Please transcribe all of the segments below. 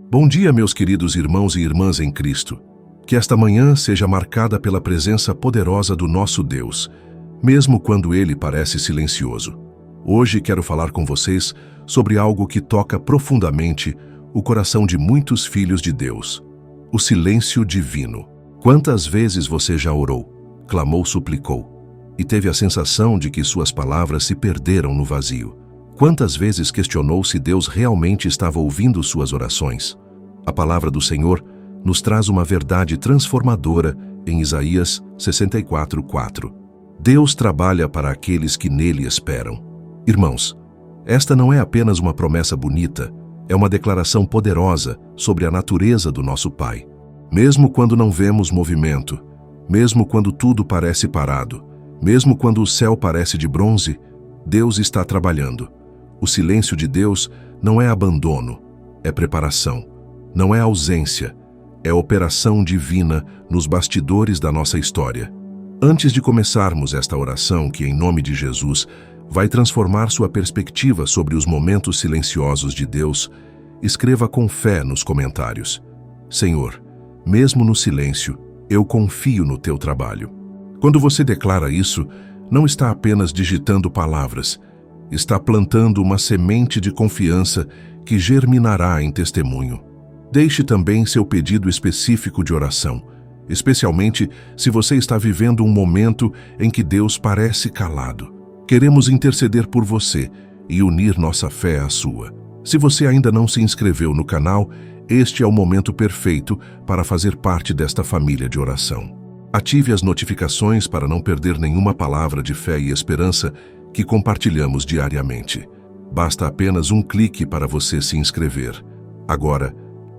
Bom dia, meus queridos irmãos e irmãs em Cristo. Que esta manhã seja marcada pela presença poderosa do nosso Deus, mesmo quando Ele parece silencioso. Hoje quero falar com vocês sobre algo que toca profundamente o coração de muitos filhos de Deus: o silêncio divino. Quantas vezes você já orou, clamou, suplicou, e teve a sensação de que suas palavras se perderam no vazio? Quantas vezes questionou se Deus realmente estava ouvindo suas orações? A palavra do Senhor nos traz uma verdade transformadora em Isaías 64:4. Deus trabalha para aqueles que nele esperam. Irmãos, esta não é apenas uma promessa bonita, é uma declaração poderosa sobre a natureza do nosso Pai. Mesmo quando não vemos movimento, mesmo quando tudo parece parado, mesmo quando o céu parece de bronze, Deus está trabalhando. O silêncio de Deus não é abandono, é preparação. Não é ausência, é operação divina nos bastidores da nossa história. Antes de começarmos esta oração, que em nome de Jesus vai transformar sua perspectiva sobre os momentos silenciosos de Deus, escreva com fé nos comentários: Senhor, mesmo no silêncio, eu confio no teu trabalho. Quando você declara isso, não está apenas digitando palavras, está plantando uma semente de confiança que germinará em testemunho. Deixe também seu pedido específico de oração, especialmente se você está vivendo um momento em que Deus parece calado. Queremos interceder por você e unir nossa fé à sua. Se você ainda não se inscreveu no canal, este é o momento perfeito para fazer parte desta família de oração. Ative as notificações para não perder nenhuma palavra de fé e esperança que compartilhamos diariamente. Basta apenas um clique para você se inscrever. Agora,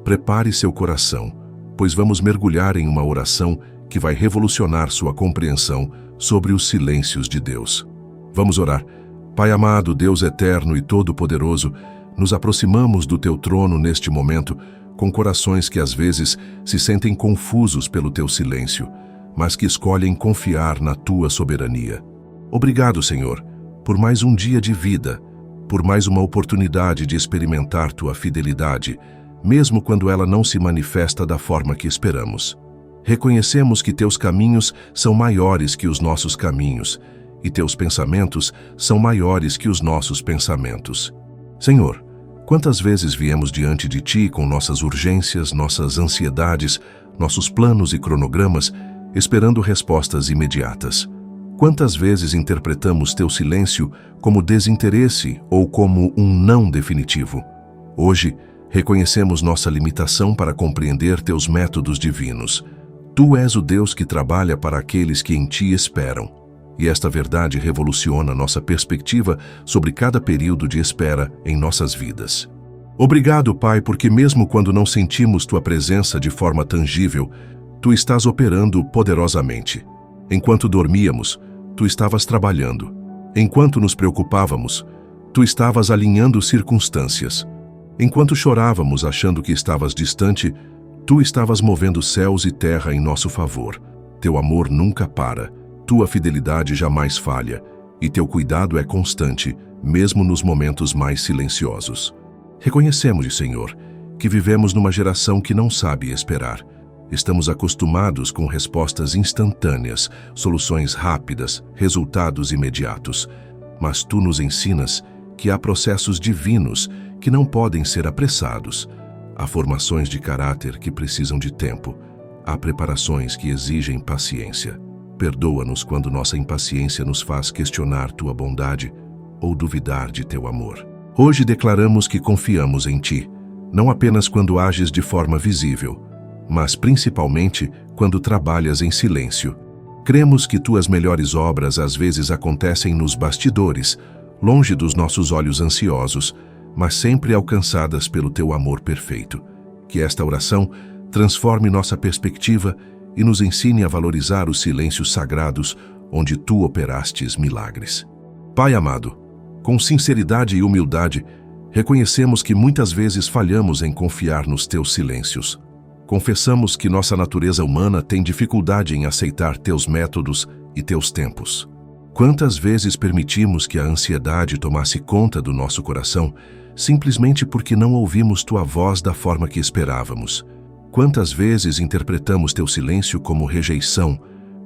prepare seu coração, pois vamos mergulhar em uma oração que vai revolucionar sua compreensão sobre os silêncios de Deus. Vamos orar. Pai amado, Deus eterno e todo-poderoso, nos aproximamos do teu trono neste momento com corações que às vezes se sentem confusos pelo teu silêncio, mas que escolhem confiar na tua soberania. Obrigado, Senhor, por mais um dia de vida, por mais uma oportunidade de experimentar tua fidelidade, mesmo quando ela não se manifesta da forma que esperamos. Reconhecemos que teus caminhos são maiores que os nossos caminhos, e teus pensamentos são maiores que os nossos pensamentos. Senhor, quantas vezes viemos diante de ti com nossas urgências, nossas ansiedades, nossos planos e cronogramas, esperando respostas imediatas? Quantas vezes interpretamos teu silêncio como desinteresse ou como um não definitivo? Hoje, reconhecemos nossa limitação para compreender teus métodos divinos. Tu és o Deus que trabalha para aqueles que em ti esperam. E esta verdade revoluciona nossa perspectiva sobre cada período de espera em nossas vidas. Obrigado, Pai, porque mesmo quando não sentimos tua presença de forma tangível, tu estás operando poderosamente. Enquanto dormíamos, tu estavas trabalhando. Enquanto nos preocupávamos, tu estavas alinhando circunstâncias. Enquanto chorávamos achando que estavas distante, tu estavas movendo céus e terra em nosso favor. Teu amor nunca para, tua fidelidade jamais falha, e teu cuidado é constante, mesmo nos momentos mais silenciosos. Reconhecemos, Senhor, que vivemos numa geração que não sabe esperar. Estamos acostumados com respostas instantâneas, soluções rápidas, resultados imediatos. Mas tu nos ensinas que há processos divinos que não podem ser apressados. Há formações de caráter que precisam de tempo. Há preparações que exigem paciência. Perdoa-nos quando nossa impaciência nos faz questionar tua bondade ou duvidar de teu amor. Hoje declaramos que confiamos em ti, não apenas quando ages de forma visível, mas principalmente quando trabalhas em silêncio. Cremos que tuas melhores obras às vezes acontecem nos bastidores, longe dos nossos olhos ansiosos, mas sempre alcançadas pelo teu amor perfeito. Que esta oração transforme nossa perspectiva e nos ensine a valorizar os silêncios sagrados onde tu operastes milagres. Pai amado, com sinceridade e humildade, reconhecemos que muitas vezes falhamos em confiar nos teus silêncios. Confessamos que nossa natureza humana tem dificuldade em aceitar teus métodos e teus tempos. Quantas vezes permitimos que a ansiedade tomasse conta do nosso coração, simplesmente porque não ouvimos tua voz da forma que esperávamos. Quantas vezes interpretamos teu silêncio como rejeição,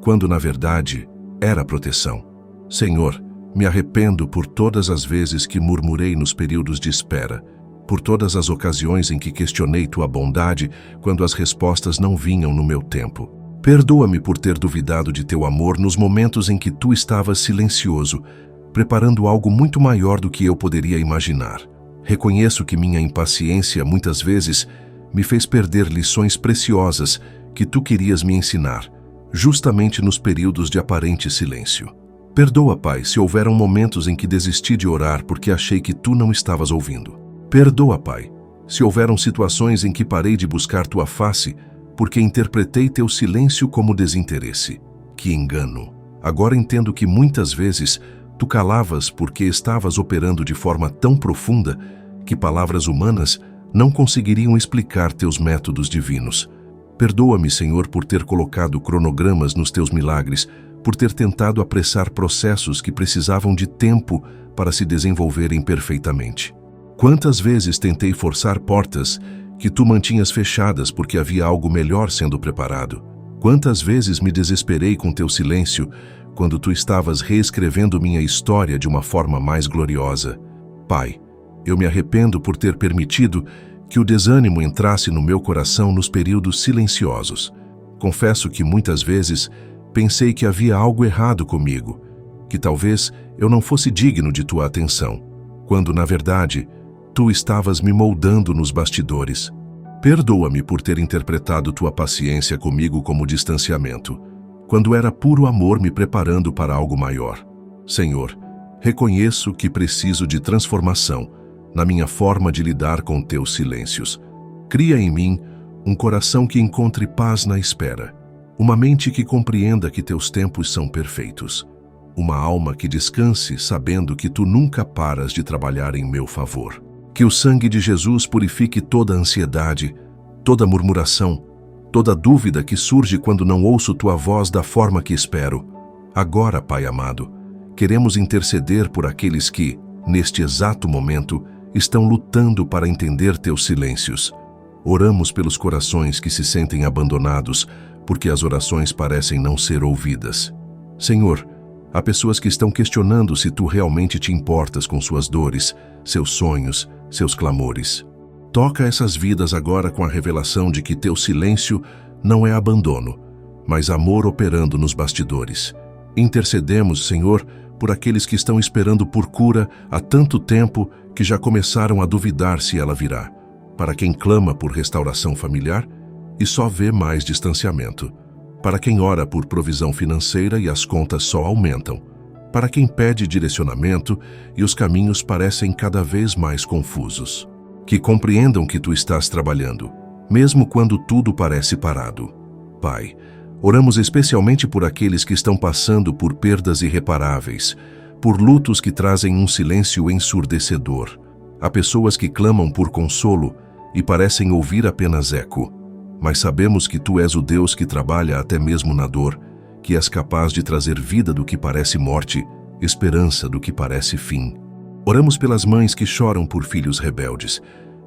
quando na verdade era proteção? Senhor, me arrependo por todas as vezes que murmurei nos períodos de espera, por todas as ocasiões em que questionei tua bondade quando as respostas não vinham no meu tempo. Perdoa-me por ter duvidado de teu amor nos momentos em que tu estavas silencioso, preparando algo muito maior do que eu poderia imaginar. Reconheço que minha impaciência muitas vezes me fez perder lições preciosas que tu querias me ensinar, justamente nos períodos de aparente silêncio. Perdoa, Pai, se houveram momentos em que desisti de orar porque achei que tu não estavas ouvindo. Perdoa, Pai, se houveram situações em que parei de buscar tua face porque interpretei teu silêncio como desinteresse. Que engano! Agora entendo que muitas vezes tu calavas porque estavas operando de forma tão profunda que palavras humanas não conseguiriam explicar teus métodos divinos. Perdoa-me, Senhor, por ter colocado cronogramas nos teus milagres, por ter tentado apressar processos que precisavam de tempo para se desenvolverem perfeitamente. Quantas vezes tentei forçar portas que tu mantinhas fechadas porque havia algo melhor sendo preparado? Quantas vezes me desesperei com teu silêncio quando tu estavas reescrevendo minha história de uma forma mais gloriosa? Pai, eu me arrependo por ter permitido que o desânimo entrasse no meu coração nos períodos silenciosos. Confesso que muitas vezes pensei que havia algo errado comigo, que talvez eu não fosse digno de tua atenção, quando, na verdade, tu estavas me moldando nos bastidores. Perdoa-me por ter interpretado tua paciência comigo como distanciamento, quando era puro amor me preparando para algo maior. Senhor, reconheço que preciso de transformação na minha forma de lidar com teus silêncios. Cria em mim um coração que encontre paz na espera, uma mente que compreenda que teus tempos são perfeitos, uma alma que descanse sabendo que tu nunca paras de trabalhar em meu favor. Que o sangue de Jesus purifique toda ansiedade, toda murmuração, toda dúvida que surge quando não ouço tua voz da forma que espero. Agora, Pai amado, queremos interceder por aqueles que, neste exato momento, estão lutando para entender teus silêncios. Oramos pelos corações que se sentem abandonados, porque as orações parecem não ser ouvidas. Senhor, há pessoas que estão questionando se tu realmente te importas com suas dores, seus sonhos, seus clamores. Toca essas vidas agora com a revelação de que teu silêncio não é abandono, mas amor operando nos bastidores. Intercedemos, Senhor, por aqueles que estão esperando por cura há tanto tempo que já começaram a duvidar se ela virá. Para quem clama por restauração familiar e só vê mais distanciamento. Para quem ora por provisão financeira e as contas só aumentam. Para quem pede direcionamento e os caminhos parecem cada vez mais confusos. Que compreendam que tu estás trabalhando, mesmo quando tudo parece parado. Pai, oramos especialmente por aqueles que estão passando por perdas irreparáveis, por lutos que trazem um silêncio ensurdecedor. Há pessoas que clamam por consolo e parecem ouvir apenas eco. Mas sabemos que tu és o Deus que trabalha até mesmo na dor, que és capaz de trazer vida do que parece morte, esperança do que parece fim. Oramos pelas mães que choram por filhos rebeldes,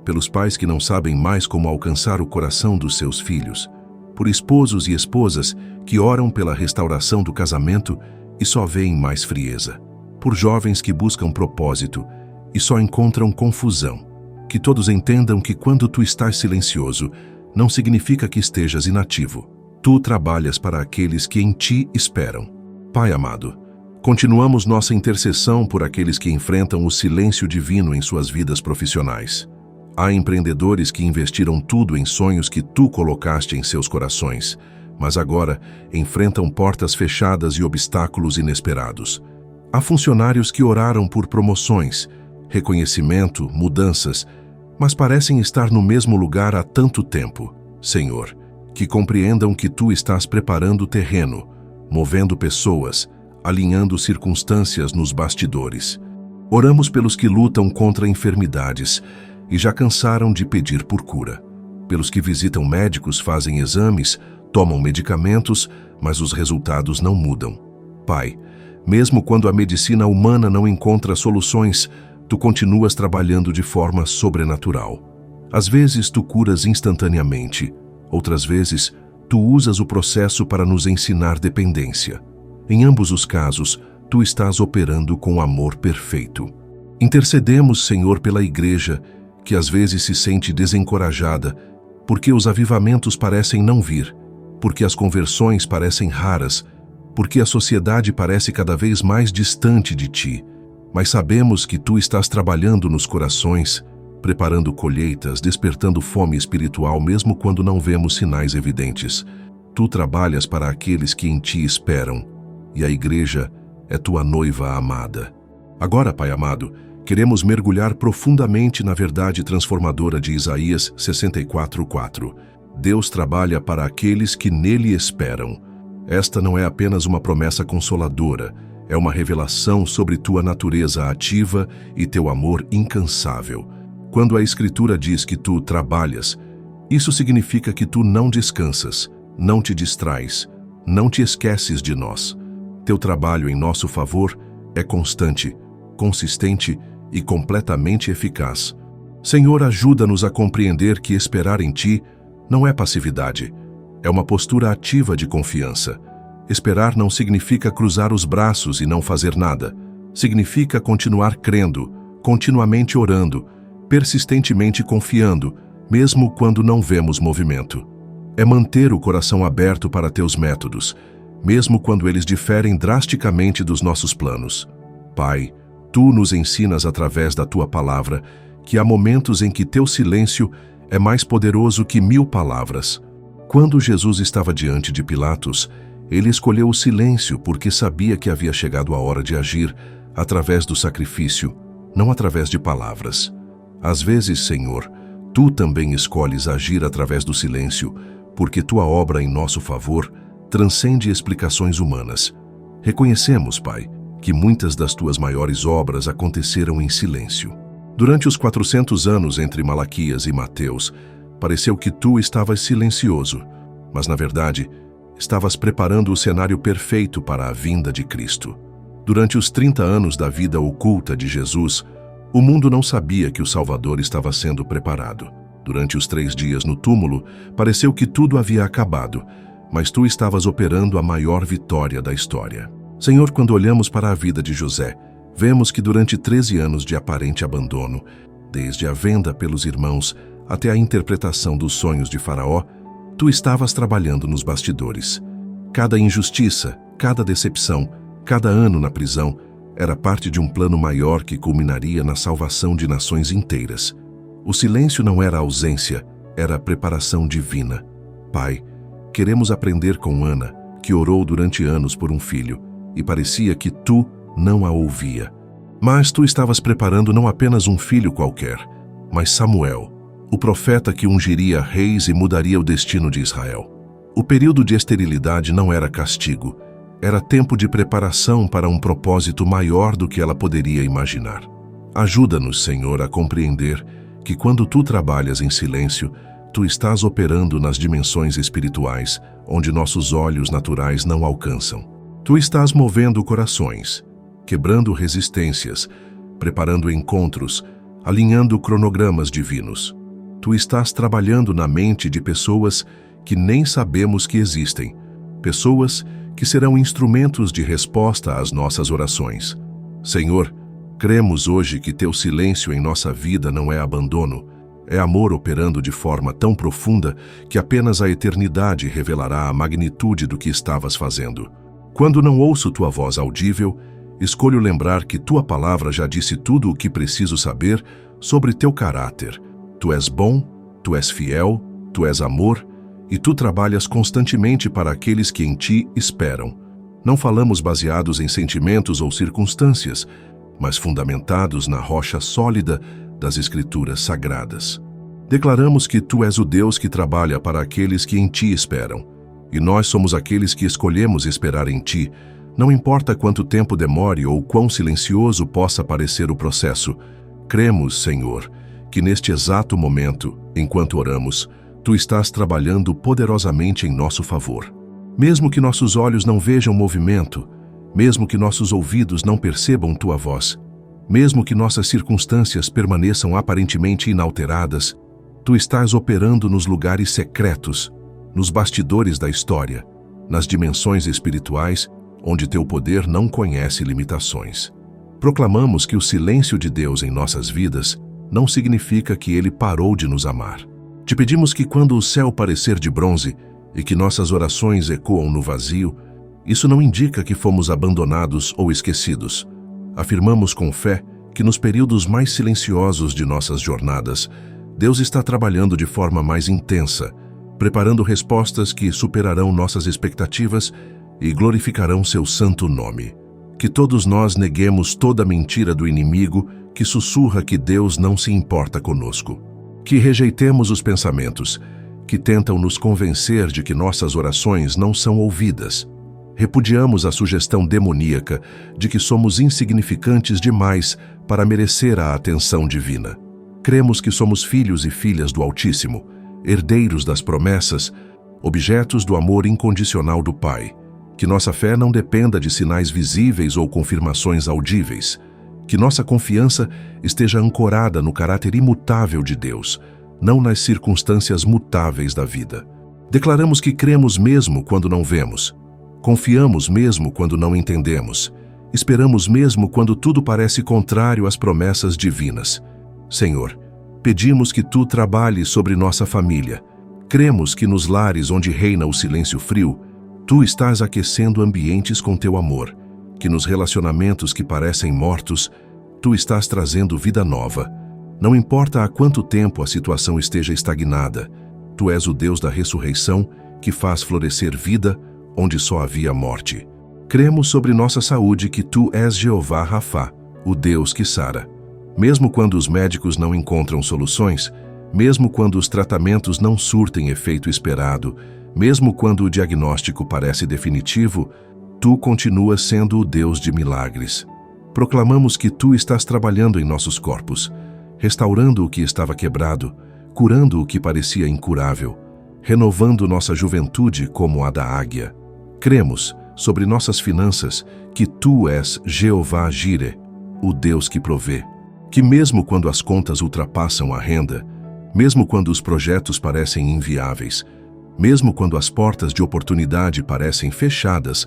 pelos pais que não sabem mais como alcançar o coração dos seus filhos, por esposos e esposas que oram pela restauração do casamento e só veem mais frieza, por jovens que buscam propósito e só encontram confusão. Que todos entendam que quando tu estás silencioso, não significa que estejas inativo. Tu trabalhas para aqueles que em ti esperam. Pai amado, continuamos nossa intercessão por aqueles que enfrentam o silêncio divino em suas vidas profissionais. Há empreendedores que investiram tudo em sonhos que tu colocaste em seus corações, mas agora enfrentam portas fechadas e obstáculos inesperados. Há funcionários que oraram por promoções, reconhecimento, mudanças, mas parecem estar no mesmo lugar há tanto tempo. Senhor, que compreendam que tu estás preparando o terreno, movendo pessoas, alinhando circunstâncias nos bastidores. Oramos pelos que lutam contra enfermidades e já cansaram de pedir por cura. Pelos que visitam médicos, fazem exames, tomam medicamentos, mas os resultados não mudam. Pai, mesmo quando a medicina humana não encontra soluções, tu continuas trabalhando de forma sobrenatural. Às vezes tu curas instantaneamente, outras vezes tu usas o processo para nos ensinar dependência. Em ambos os casos, tu estás operando com amor perfeito. Intercedemos, Senhor, pela igreja, que às vezes se sente desencorajada, porque os avivamentos parecem não vir, porque as conversões parecem raras, porque a sociedade parece cada vez mais distante de ti. Mas sabemos que tu estás trabalhando nos corações, preparando colheitas, despertando fome espiritual mesmo quando não vemos sinais evidentes. Tu trabalhas para aqueles que em ti esperam, e a igreja é tua noiva amada. Agora, Pai amado, queremos mergulhar profundamente na verdade transformadora de Isaías 64:4. Deus trabalha para aqueles que nele esperam. Esta não é apenas uma promessa consoladora, é uma revelação sobre tua natureza ativa e teu amor incansável. Quando a Escritura diz que tu trabalhas, isso significa que tu não descansas, não te distrais, não te esqueces de nós. Teu trabalho em nosso favor é constante, consistente e completamente eficaz. Senhor, ajuda-nos a compreender que esperar em Ti não é passividade, é uma postura ativa de confiança. Esperar não significa cruzar os braços e não fazer nada. Significa continuar crendo, continuamente orando, persistentemente confiando, mesmo quando não vemos movimento. É manter o coração aberto para Teus métodos, mesmo quando eles diferem drasticamente dos nossos planos. Pai, Tu nos ensinas através da Tua palavra que há momentos em que Teu silêncio é mais poderoso que 1000 palavras. Quando Jesus estava diante de Pilatos, ele escolheu o silêncio porque sabia que havia chegado a hora de agir através do sacrifício, não através de palavras. Às vezes, Senhor, Tu também escolhes agir através do silêncio, porque Tua obra em nosso favor transcende explicações humanas. Reconhecemos, Pai, que muitas das Tuas maiores obras aconteceram em silêncio. Durante os 400 anos entre Malaquias e Mateus, pareceu que Tu estavas silencioso, mas na verdade, estavas preparando o cenário perfeito para a vinda de Cristo. Durante os 30 anos da vida oculta de Jesus, o mundo não sabia que o Salvador estava sendo preparado. Durante os 3 dias no túmulo, pareceu que tudo havia acabado, mas Tu estavas operando a maior vitória da história. Senhor, quando olhamos para a vida de José, vemos que durante 13 anos de aparente abandono, desde a venda pelos irmãos até a interpretação dos sonhos de Faraó, Tu estavas trabalhando nos bastidores. Cada injustiça, cada decepção, cada ano na prisão era parte de um plano maior que culminaria na salvação de nações inteiras. O silêncio não era ausência, era preparação divina. Pai, queremos aprender com Ana, que orou durante anos por um filho, e parecia que Tu não a ouvia. Mas Tu estavas preparando não apenas um filho qualquer, mas Samuel, o profeta que ungiria reis e mudaria o destino de Israel. O período de esterilidade não era castigo, era tempo de preparação para um propósito maior do que ela poderia imaginar. Ajuda-nos, Senhor, a compreender que quando Tu trabalhas em silêncio, Tu estás operando nas dimensões espirituais, onde nossos olhos naturais não alcançam. Tu estás movendo corações, quebrando resistências, preparando encontros, alinhando cronogramas divinos. Tu estás trabalhando na mente de pessoas que nem sabemos que existem, pessoas que serão instrumentos de resposta às nossas orações. Senhor, cremos hoje que Teu silêncio em nossa vida não é abandono, é amor operando de forma tão profunda que apenas a eternidade revelará a magnitude do que estavas fazendo. Quando não ouço Tua voz audível, escolho lembrar que Tua palavra já disse tudo o que preciso saber sobre Teu caráter. Tu és bom, Tu és fiel, Tu és amor, e Tu trabalhas constantemente para aqueles que em Ti esperam. Não falamos baseados em sentimentos ou circunstâncias, mas fundamentados na rocha sólida das Escrituras sagradas. Declaramos que Tu és o Deus que trabalha para aqueles que em Ti esperam, e nós somos aqueles que escolhemos esperar em Ti, não importa quanto tempo demore ou quão silencioso possa parecer o processo. Cremos, Senhor, que neste exato momento, enquanto oramos, Tu estás trabalhando poderosamente em nosso favor. Mesmo que nossos olhos não vejam movimento, mesmo que nossos ouvidos não percebam Tua voz, Mesmo que nossas circunstâncias permaneçam aparentemente inalteradas, Tu estás operando nos lugares secretos, nos bastidores da história, nas dimensões espirituais, onde Teu poder não conhece limitações. Proclamamos que o silêncio de Deus em nossas vidas não significa que Ele parou de nos amar. Te pedimos que quando o céu parecer de bronze e que nossas orações ecoam no vazio, isso não indica que fomos abandonados ou esquecidos. Afirmamos com fé que nos períodos mais silenciosos de nossas jornadas, Deus está trabalhando de forma mais intensa, preparando respostas que superarão nossas expectativas e glorificarão Seu santo nome. Que todos nós neguemos toda a mentira do inimigo que sussurra que Deus não se importa conosco. Que rejeitemos os pensamentos que tentam nos convencer de que nossas orações não são ouvidas. Repudiamos a sugestão demoníaca de que somos insignificantes demais para merecer a atenção divina. Cremos que somos filhos e filhas do Altíssimo, herdeiros das promessas, objetos do amor incondicional do Pai. Que nossa fé não dependa de sinais visíveis ou confirmações audíveis. Que nossa confiança esteja ancorada no caráter imutável de Deus, não nas circunstâncias mutáveis da vida. Declaramos que cremos mesmo quando não vemos. Confiamos mesmo quando não entendemos. Esperamos mesmo quando tudo parece contrário às promessas divinas. Senhor, pedimos que Tu trabalhes sobre nossa família. Cremos que nos lares onde reina o silêncio frio, Tu estás aquecendo ambientes com Teu amor, que nos relacionamentos que parecem mortos, Tu estás trazendo vida nova. Não importa há quanto tempo a situação esteja estagnada, Tu és o Deus da ressurreição que faz florescer vida onde só havia morte. Cremos sobre nossa saúde que Tu és Jeová Rafá, o Deus que sara. Mesmo quando os médicos não encontram soluções, mesmo quando os tratamentos não surtem efeito esperado, mesmo quando o diagnóstico parece definitivo, Tu continuas sendo o Deus de milagres. Proclamamos que Tu estás trabalhando em nossos corpos, restaurando o que estava quebrado, curando o que parecia incurável, renovando nossa juventude como a da águia. Cremos, sobre nossas finanças, que Tu és Jeová Jireh, o Deus que provê. Que mesmo quando as contas ultrapassam a renda, mesmo quando os projetos parecem inviáveis, mesmo quando as portas de oportunidade parecem fechadas,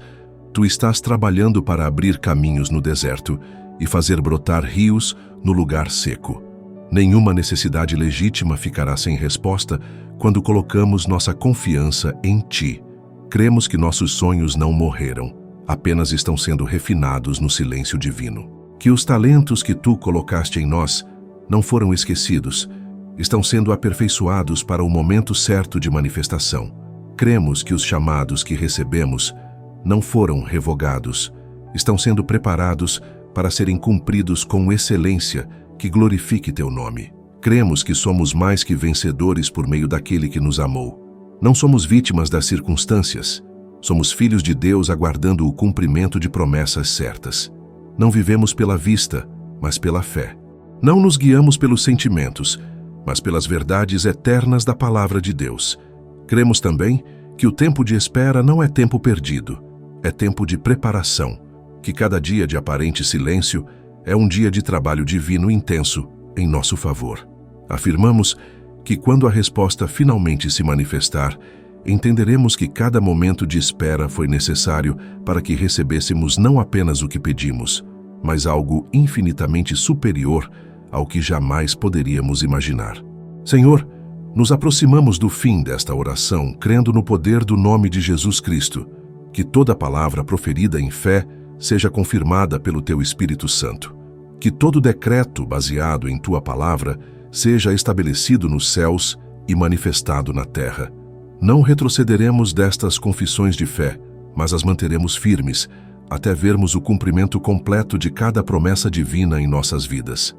Tu estás trabalhando para abrir caminhos no deserto e fazer brotar rios no lugar seco. Nenhuma necessidade legítima ficará sem resposta quando colocamos nossa confiança em Ti. Cremos que nossos sonhos não morreram, apenas estão sendo refinados no silêncio divino. Que os talentos que Tu colocaste em nós não foram esquecidos, estão sendo aperfeiçoados para o momento certo de manifestação. Cremos que os chamados que recebemos não foram revogados, estão sendo preparados para serem cumpridos com excelência que glorifique Teu nome. Cremos que somos mais que vencedores por meio daquele que nos amou. Não somos vítimas das circunstâncias, somos filhos de Deus aguardando o cumprimento de promessas certas. Não vivemos pela vista, mas pela fé. Não nos guiamos pelos sentimentos, mas pelas verdades eternas da palavra de Deus. Cremos também que o tempo de espera não é tempo perdido, é tempo de preparação, que cada dia de aparente silêncio é um dia de trabalho divino intenso em nosso favor. Afirmamos que quando a resposta finalmente se manifestar, entenderemos que cada momento de espera foi necessário para que recebêssemos não apenas o que pedimos, mas algo infinitamente superior ao que jamais poderíamos imaginar. Senhor, nos aproximamos do fim desta oração, crendo no poder do nome de Jesus Cristo, que toda palavra proferida em fé seja confirmada pelo Teu Espírito Santo. Que todo decreto baseado em Tua palavra seja estabelecido nos céus e manifestado na terra. Não retrocederemos destas confissões de fé, mas as manteremos firmes, até vermos o cumprimento completo de cada promessa divina em nossas vidas.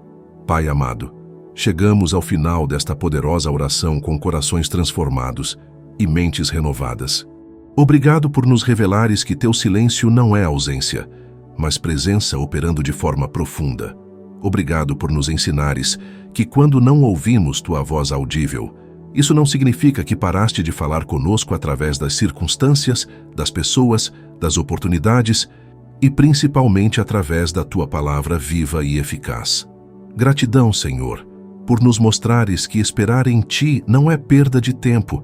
Pai amado, chegamos ao final desta poderosa oração com corações transformados e mentes renovadas. Obrigado por nos revelares que Teu silêncio não é ausência, mas presença operando de forma profunda. Obrigado por nos ensinares que quando não ouvimos Tua voz audível, isso não significa que paraste de falar conosco através das circunstâncias, das pessoas, das oportunidades, e principalmente através da Tua palavra viva e eficaz. Gratidão, Senhor, por nos mostrares que esperar em Ti não é perda de tempo,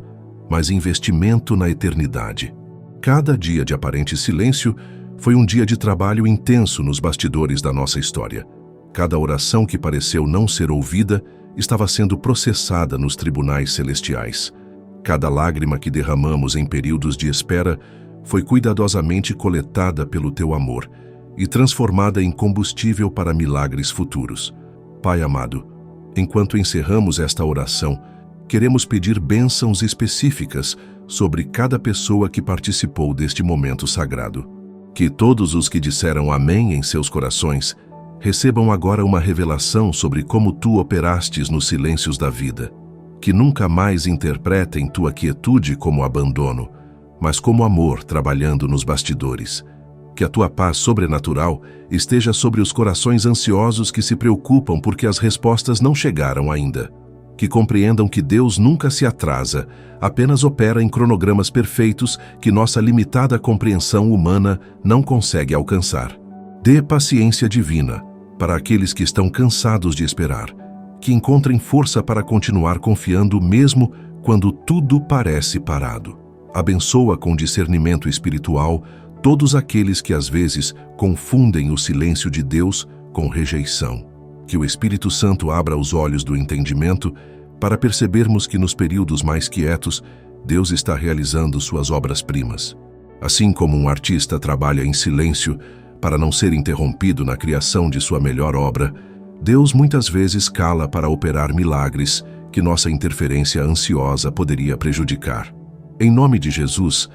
mas investimento na eternidade. Cada dia de aparente silêncio foi um dia de trabalho intenso nos bastidores da nossa história. Cada oração que pareceu não ser ouvida estava sendo processada nos tribunais celestiais. Cada lágrima que derramamos em períodos de espera foi cuidadosamente coletada pelo Teu amor e transformada em combustível para milagres futuros. Pai amado, enquanto encerramos esta oração, queremos pedir bênçãos específicas sobre cada pessoa que participou deste momento sagrado. Que todos os que disseram amém em seus corações recebam agora uma revelação sobre como Tu operastes nos silêncios da vida. Que nunca mais interpretem Tua quietude como abandono, mas como amor trabalhando nos bastidores. Que a Tua paz sobrenatural esteja sobre os corações ansiosos que se preocupam porque as respostas não chegaram ainda. Que compreendam que Deus nunca se atrasa, apenas opera em cronogramas perfeitos que nossa limitada compreensão humana não consegue alcançar. Dê paciência divina para aqueles que estão cansados de esperar, que encontrem força para continuar confiando mesmo quando tudo parece parado. Abençoa com discernimento espiritual todos aqueles que às vezes confundem o silêncio de Deus com rejeição. Que o Espírito Santo abra os olhos do entendimento para percebermos que nos períodos mais quietos, Deus está realizando suas obras-primas. Assim como um artista trabalha em silêncio para não ser interrompido na criação de sua melhor obra, Deus muitas vezes cala para operar milagres que nossa interferência ansiosa poderia prejudicar. Em nome de Jesus,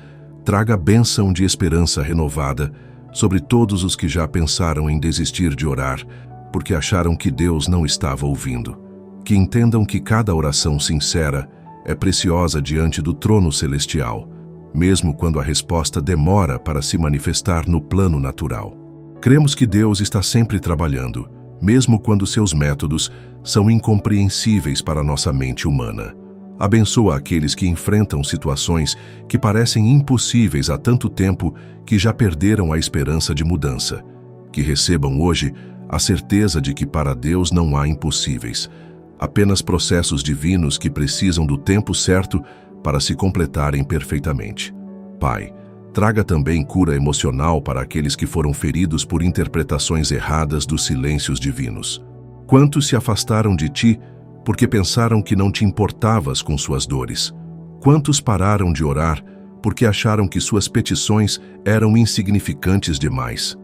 traga a bênção de esperança renovada sobre todos os que já pensaram em desistir de orar, porque acharam que Deus não estava ouvindo. Que entendam que cada oração sincera é preciosa diante do trono celestial, mesmo quando a resposta demora para se manifestar no plano natural. Cremos que Deus está sempre trabalhando, mesmo quando seus métodos são incompreensíveis para nossa mente humana. Abençoa aqueles que enfrentam situações que parecem impossíveis há tanto tempo que já perderam a esperança de mudança. Que recebam hoje a certeza de que para Deus não há impossíveis, apenas processos divinos que precisam do tempo certo para se completarem perfeitamente. Pai, traga também cura emocional para aqueles que foram feridos por interpretações erradas dos silêncios divinos. Quantos se afastaram de Ti porque pensaram que não te importavas com suas dores? Quantos pararam de orar porque acharam que suas petições eram insignificantes demais?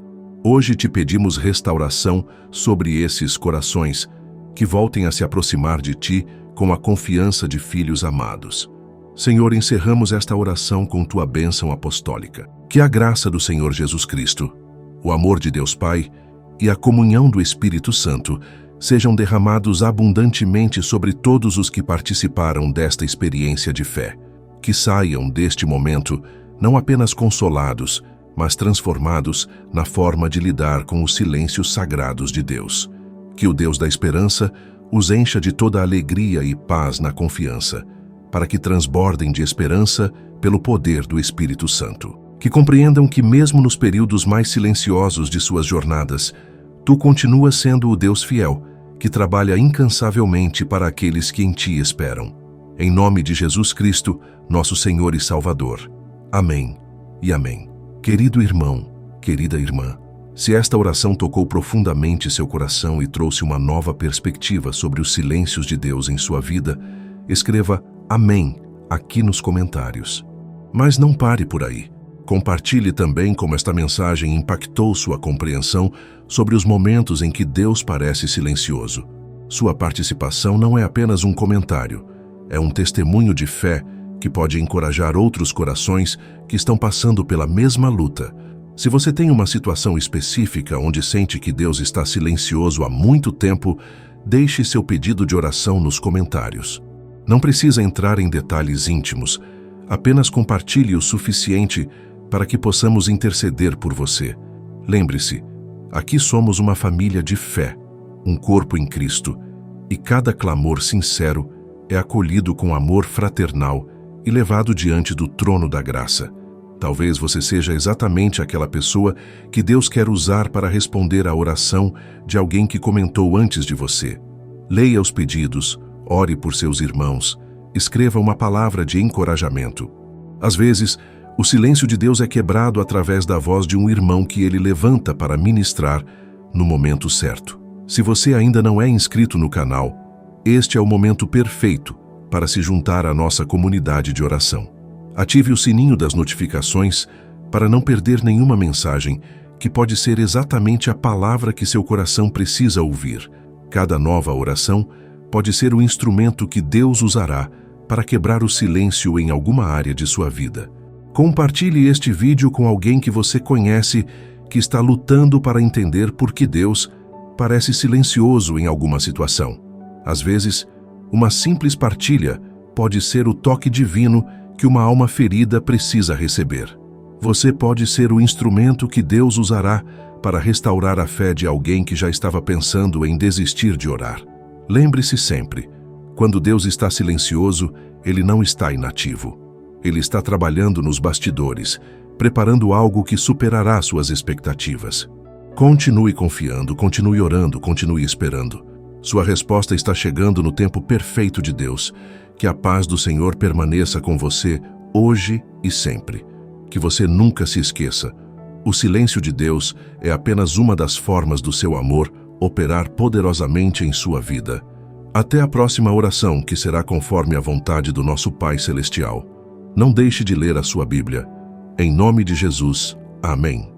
Hoje te pedimos restauração sobre esses corações, que voltem a se aproximar de Ti com a confiança de filhos amados. Senhor, encerramos esta oração com Tua bênção apostólica. Que a graça do Senhor Jesus Cristo, o amor de Deus Pai e a comunhão do Espírito Santo sejam derramados abundantemente sobre todos os que participaram desta experiência de fé. Que saiam deste momento não apenas consolados, mas transformados na forma de lidar com os silêncios sagrados de Deus. Que o Deus da esperança os encha de toda alegria e paz na confiança, para que transbordem de esperança pelo poder do Espírito Santo. Que compreendam que mesmo nos períodos mais silenciosos de suas jornadas, Tu continuas sendo o Deus fiel, que trabalha incansavelmente para aqueles que em Ti esperam. Em nome de Jesus Cristo, nosso Senhor e Salvador. Amém e amém. Querido irmão, querida irmã, se esta oração tocou profundamente seu coração e trouxe uma nova perspectiva sobre os silêncios de Deus em sua vida, escreva Amém aqui nos comentários. Mas não pare por aí. Compartilhe também como esta mensagem impactou sua compreensão sobre os momentos em que Deus parece silencioso. Sua participação não é apenas um comentário, é um testemunho de fé que pode encorajar outros corações que estão passando pela mesma luta. Se você tem uma situação específica onde sente que Deus está silencioso há muito tempo, deixe seu pedido de oração nos comentários. Não precisa entrar em detalhes íntimos, apenas compartilhe o suficiente para que possamos interceder por você. Lembre-se, aqui somos uma família de fé, um corpo em Cristo, e cada clamor sincero é acolhido com amor fraternal e levado diante do trono da graça. Talvez você seja exatamente aquela pessoa que Deus quer usar para responder à oração de alguém que comentou antes de você. Leia os pedidos, ore por seus irmãos, escreva uma palavra de encorajamento. Às vezes, o silêncio de Deus é quebrado através da voz de um irmão que ele levanta para ministrar no momento certo. Se você ainda não é inscrito no canal, este é o momento perfeito para se juntar à nossa comunidade de oração. Ative o sininho das notificações para não perder nenhuma mensagem que pode ser exatamente a palavra que seu coração precisa ouvir. Cada nova oração pode ser o instrumento que Deus usará para quebrar o silêncio em alguma área de sua vida. Compartilhe este vídeo com alguém que você conhece que está lutando para entender por que Deus parece silencioso em alguma situação. Às vezes, uma simples partilha pode ser o toque divino que uma alma ferida precisa receber. Você pode ser o instrumento que Deus usará para restaurar a fé de alguém que já estava pensando em desistir de orar. Lembre-se sempre, quando Deus está silencioso, Ele não está inativo. Ele está trabalhando nos bastidores, preparando algo que superará suas expectativas. Continue confiando, continue orando, continue esperando. Sua resposta está chegando no tempo perfeito de Deus. Que a paz do Senhor permaneça com você hoje e sempre. Que você nunca se esqueça. O silêncio de Deus é apenas uma das formas do seu amor operar poderosamente em sua vida. Até a próxima oração, que será conforme a vontade do nosso Pai Celestial. Não deixe de ler a sua Bíblia. Em nome de Jesus. Amém.